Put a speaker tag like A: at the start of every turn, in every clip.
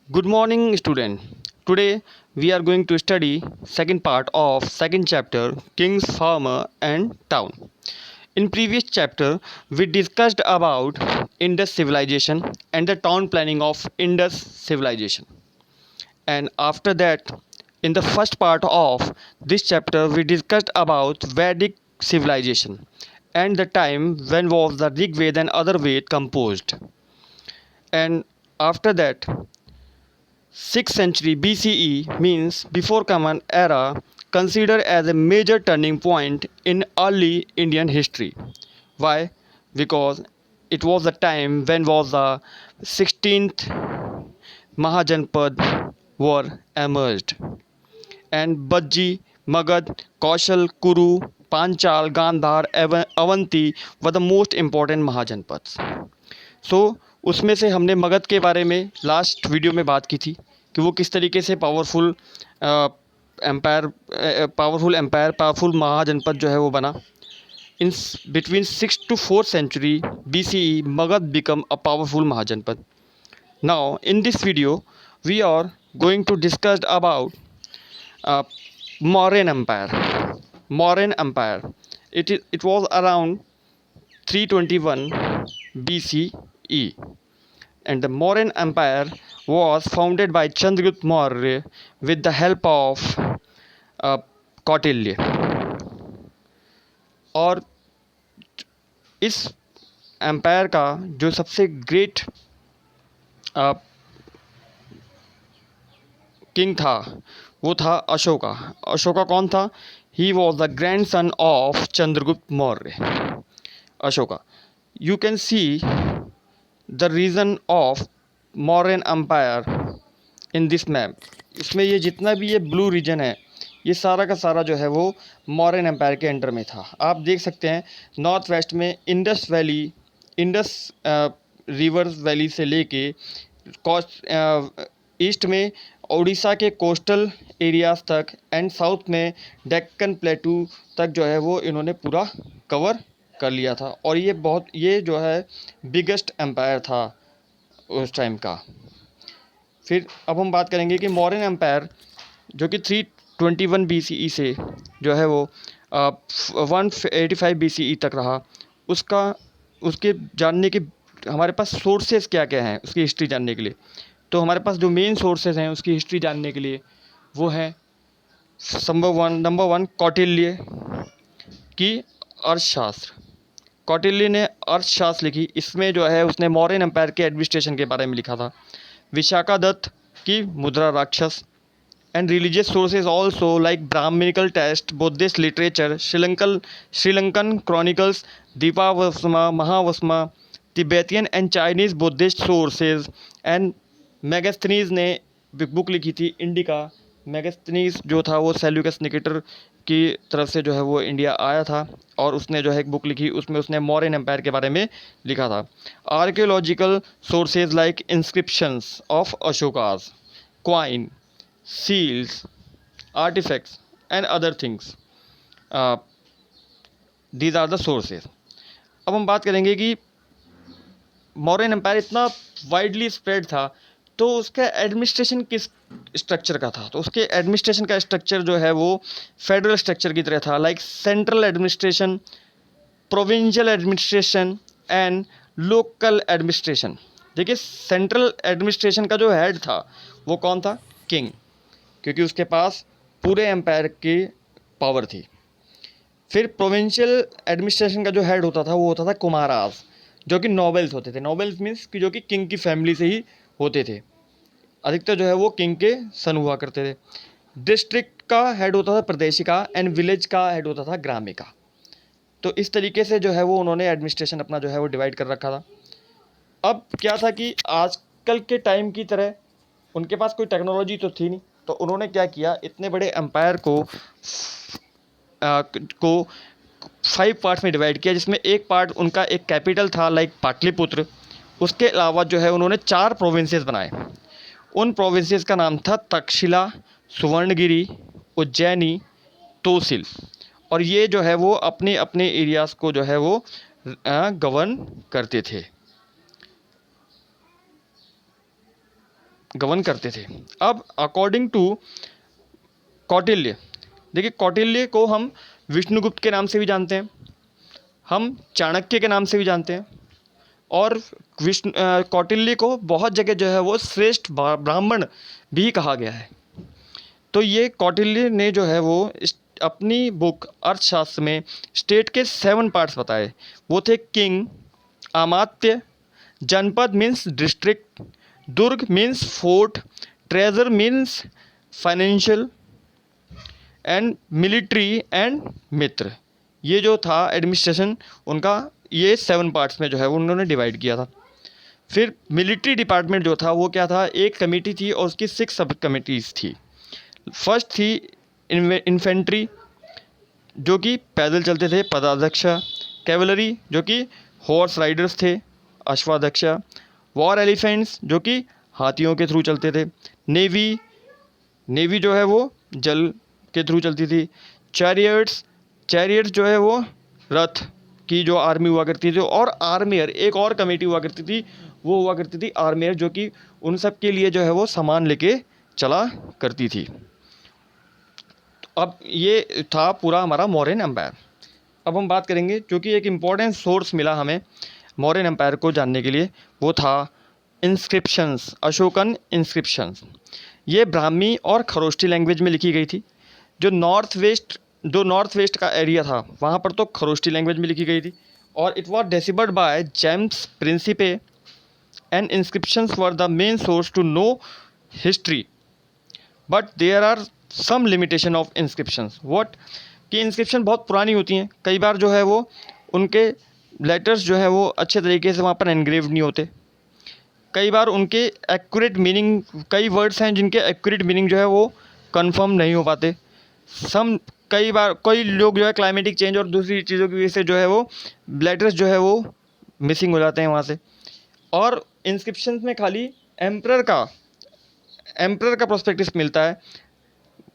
A: Good morning, student. Today we are going to study second part of second chapter King's Farmer and Town. In previous chapter we discussed about Indus civilization and the town planning of Indus civilization. And after that, in the first part of this chapter we discussed about Vedic civilization and the time when was the Rig Veda and other Ved composed. And after that, 6th century BCE means before Common Era, considered as a major turning point in early Indian history. Why? Because it was the time when was the 16th Mahajanpad war emerged, and Bajji, Magad, Kaushal, Kuru, Panchal, Gandhar, Avanti were the most important Mahajanpads. उसमें से हमने मगध के बारे में last video में बात की थी कि वो किस तरीके से पावरफुल महाजनपद जो है वो बना. In between 6 to 4 century BCE, Magad become a powerful Mahajanpad. Now, in this video, we are going to discuss about uh, Mauryan Empire. Mauryan Empire. It was around 321 BCE, and the Mauryan Empire was founded by Chandragupta Maurya with the help of uh, Kautilya. और इस empire का जो सबसे great king था वो था अशोका. अशोका कौन था? He was the grandson of Chandragupta Maurya. Ashoka. You can see the region of Mauryan empire in this map. इसमें ये जितना भी ये ब्लू रीजन है ये सारा का सारा जो है वो मौर्यन एम्पायर के अंडर में था. आप देख सकते हैं नॉर्थ वेस्ट में Indus valley, Indus river valley से लेके ईस्ट में उड़ीसा के कोस्टल एरियाज़ तक एंड साउथ में डेक्कन प्लेटू तक जो है वो इन्होंने पूरा कवर कर लिया था. और ये जो है बिगेस्ट एम्पायर था उस टाइम का. फिर अब हम बात करेंगे कि मौर्यन एम्पायर जो कि 321 BCE से जो है वो 185 BCE तक रहा. उसके जानने के हमारे पास सोर्सेज क्या क्या हैं उसकी हिस्ट्री जानने के लिए. तो हमारे पास जो मेन सोर्सेज हैं उसकी हिस्ट्री जानने के लिए वो है नंबर वन कौटिल्य की अर्थशास्त्र. कौटिल्य ने अर्थशास्त्र लिखी. इसमें जो है उसने मौर्यन एम्पायर के एडमिनिस्ट्रेशन के बारे में लिखा था. विशाखा दत्त की मुद्रा राक्षस and religious sources also like Brahminical text, Buddhist literature, Sri Lankan chronicles, Dipavasma, Mahavasma, Tibetan and Chinese Buddhist sources, and Megasthenes ने बुक लिखी थी इंडिका. मेगास्थनीज जो था वो सेल्यूकस निकेटर की तरफ से जो है वो इंडिया आया था और उसने जो है एक बुक लिखी. उसमें उसने मौर्यन एम्पायर के बारे में लिखा था. Archaeological sources like inscriptions of Ashoka's, coin, seals, artifacts and other things. These are the sources. अब हम बात करेंगे कि मौर्यन एम्पायर इतना वाइडली स्प्रेड था तो उसका एडमिनिस्ट्रेशन किस स्ट्रक्चर का था. तो उसके एडमिनिस्ट्रेशन का स्ट्रक्चर जो है वो फेडरल स्ट्रक्चर की तरह था. Like central administration, provincial administration and local administration. देखिए सेंट्रल एडमिनिस्ट्रेशन का जो हेड था वो कौन था? किंग, क्योंकि उसके पास पूरे एम्पायर की पावर थी. फिर प्रोविंशियल एडमिनिस्ट्रेशन का जो हेड होता था वो होता था कुमारास, जो कि नोबल्स होते थे. नोबल्स मीन्स कि जो कि किंग की फैमिली से ही होते थे. अधिकतर जो है वो किंग के सन हुआ करते थे. डिस्ट्रिक्ट का हेड होता था प्रदेशिका एंड विलेज का हेड होता था ग्रामिका. तो इस तरीके से जो है वो उन्होंने एडमिनिस्ट्रेशन अपना जो है वो डिवाइड कर रखा था. अब क्या था कि आजकल के टाइम की तरह उनके पास कोई टेक्नोलॉजी तो थी नहीं. तो उन्होंने क्या किया, इतने बड़े एम्पायर को 5 पार्ट्स में डिवाइड किया, जिसमें एक पार्ट उनका एक कैपिटल था लाइक पाटलिपुत्र. उसके अलावा जो है उन्होंने 4 प्रोविंसेस बनाए. उन प्रोविंसेस का नाम था तक्षशिला, सुवर्णगिरी, उज्जैनी, तोसिल. और ये जो है वो अपने अपने एरियाज़ को जो है वो गवर्न करते थे. गवर्न करते थे। अब अकॉर्डिंग टू कौटिल्य, देखिए कौटिल्य को हम विष्णुगुप्त के नाम से भी जानते हैं, हम चाणक्य के नाम से भी जानते हैं, और कौटिल्य को बहुत जगह जो है वो श्रेष्ठ ब्राह्मण भी कहा गया है। तो ये कौटिल्य ने जो है वो अपनी बुक अर्थशास्त्र में स्टेट के 7 पार्ट्स बताए। वो थे king, amatya, janapada means district, durg means fort, treasure means financial, and military and mitra. ये जो था एडमिनिस्ट्रेशन उनका, ये 7 पार्ट्स में जो है वो उन्होंने डिवाइड किया था। फिर मिलिट्री डिपार्टमेंट जो था वो क्या था, एक कमेटी थी और उसकी 6 सब कमेटीज़ थी। फर्स्ट थी इन्फेंट्री जो कि पैदल चलते थे, पदाध्यक्ष। कैवलरी जो कि हॉर्स राइडर्स थे, अश्वाध्यक्ष। वॉर एलिफेंट्स जो कि हाथियों के थ्रू चलते थे। नेवी जो है वो जल के थ्रू चलती थी। चैरियट्स जो है वो रथ की जो आर्मी हुआ करती थी। और आर्मियर, एक और कमेटी हुआ करती थी, वो हुआ करती थी आर्मियर, जो कि उन सब के लिए जो है वो सामान लेके चला करती थी। अब ये था पूरा हमारा मौर्यन एम्पायर। अब हम बात करेंगे, जो कि एक इम्पॉर्टेंट सोर्स मिला हमें मौर्यन एम्पायर को जानने के लिए, वो था इंस्क्रिप्शंस, अशोकन इंस्क्रिप्शंस। ये ब्राह्मी और खरोष्टी लैंग्वेज में लिखी गई थी। जो नॉर्थ वेस्ट का एरिया था वहाँ पर तो खरोष्टी लैंग्वेज में लिखी गई थी। और it was deciphered by James Prinsep, and inscriptions were the main source to know history, but there are some limitation of inscriptions. What कि इंस्क्रिप्शन बहुत पुरानी होती हैं, कई बार जो है वो उनके लेटर्स जो है वो अच्छे तरीके से वहाँ पर एनग्रेव्ड नहीं होते। कई बार उनके एक्यूरेट मीनिंग, कई वर्ड्स हैं जिनके एक्यूरेट मीनिंग जो है वो कंफर्म नहीं हो पाते। कई बार कोई लोग जो है क्लाइमेटिक चेंज और दूसरी चीज़ों की वजह से जो है वो लेटर्स जो है वो मिसिंग हो जाते हैं वहाँ से। और इंस्क्रिप्शंस में खाली एम्परर का प्रोस्पेक्टिव मिलता है,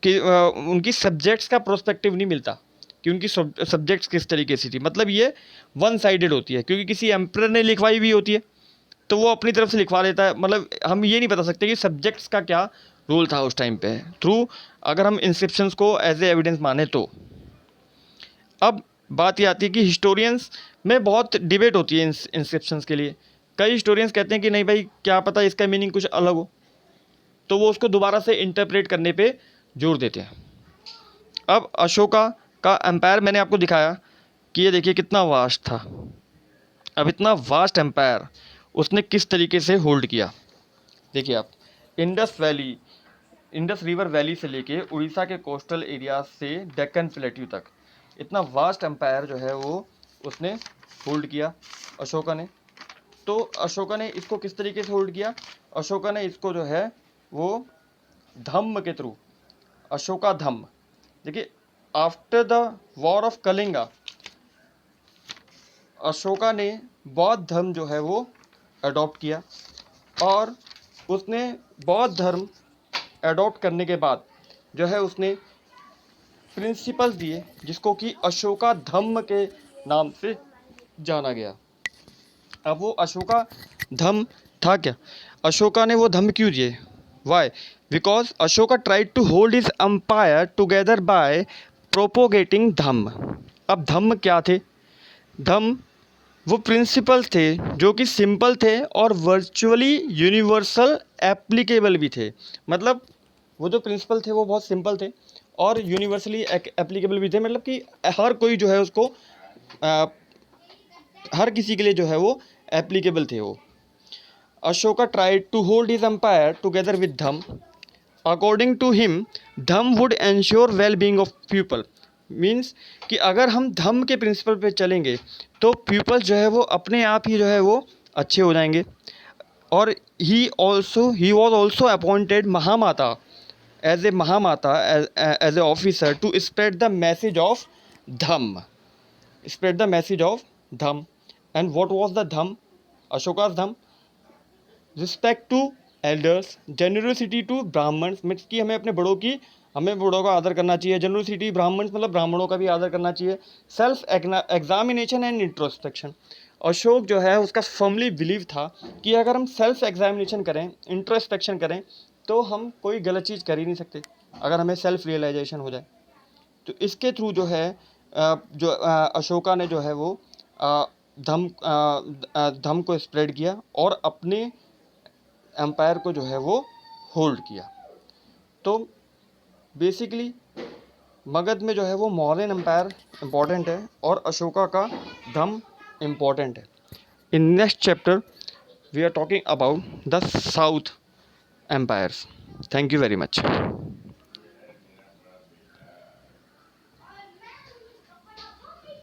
A: कि उनकी सब्जेक्ट्स का प्रोस्पेक्टिव नहीं मिलता कि उनकी सब्जेक्ट्स किस तरीके से थी। मतलब ये वन साइडेड होती है, क्योंकि किसी एम्परर ने लिखवाई भी होती है तो वो अपनी तरफ से लिखवा लेता है। मतलब हम ये नहीं बता सकते कि सब्जेक्ट्स का क्या रोल था उस टाइम पे थ्रू, अगर हम इंस्क्रिप्शंस को एज ए एविडेंस माने तो। अब बात ये आती है कि हिस्टोरियंस में बहुत डिबेट होती है इंस्क्रिप्शंस के लिए। कई हिस्टोरियंस कहते हैं कि नहीं भाई, क्या पता इसका मीनिंग कुछ अलग हो, तो वो उसको दोबारा से इंटरप्रेट करने पे जोर देते हैं। अब अशोका का एम्पायर मैंने आपको दिखाया कि ये देखिए कितना वास्ट था। अब इतना वास्ट एम्पायर उसने किस तरीके से होल्ड किया, देखिए आप, इंडस रिवर वैली से लेके उड़ीसा के कोस्टल एरिया से डेक्कन प्लेट्यू तक इतना वास्ट एम्पायर जो है वो उसने होल्ड किया अशोका ने। तो अशोका ने इसको किस तरीके से होल्ड किया, अशोका ने इसको जो है वो धम्म के थ्रू, अशोका धम्म। देखिए after the war of Kalinga Ashoka ने बौद्ध धर्म जो है वो अडॉप्ट किया, और उसने बौद्ध धर्म अडॉप्ट करने के बाद जो है उसने प्रिंसिपल्स दिए जिसको कि अशोका धम्म के नाम से जाना गया। अब वो अशोका धम्म था क्या, अशोका ने वो धम्म क्यों दिए, why, because Ashoka tried to hold his empire together by propagating dhamma. अब धम्म क्या थे, धम्म वो प्रिंसिपल थे जो कि सिंपल थे और वर्चुअली यूनिवर्सल एप्लीकेबल भी थे। मतलब वो जो प्रिंसिपल थे वो बहुत सिंपल थे और यूनिवर्सली एप्लीकेबल भी थे। मतलब कि हर कोई जो है उसको हर किसी के लिए जो है वो एप्लीकेबल थे वो। Ashoka tried to hold his empire together with Dhamma. According to him Dhamma would ensure well being of people. Means कि अगर हम धम्म के प्रिंसिपल पे चलेंगे तो पीपल जो है वो अपने आप ही जो है वो अच्छे हो जाएंगे। और he was also appointed Mahamatta as a officer to spread the message of dhamma, and what was the dhamma, Ashoka's dhamma, respect to elders, generosity to Brahmins, means कि हमें बड़ों का आदर करना चाहिए। जनरसिटी ब्राह्मण्स मतलब ब्राह्मणों का भी आदर करना चाहिए। Self examination and introspection, Ashok जो है उसका फर्मली बिलीव था कि अगर हम सेल्फ एग्जामिनेशन करें, इंट्रोस्पेक्शन करें, तो हम कोई गलत चीज़ कर ही नहीं सकते अगर हमें सेल्फ रियलाइजेशन हो जाए। तो इसके थ्रू जो है अशोका ने जो है वो धम्म को स्प्रेड किया और अपने एम्पायर को जो है वो होल्ड किया। तो बेसिकली मगध में जो है वो मौर्यन एम्पायर इम्पॉर्टेंट है और अशोका का धम्म इम्पॉर्टेंट है। In next chapter we are talking about the South empires. Thank you very much.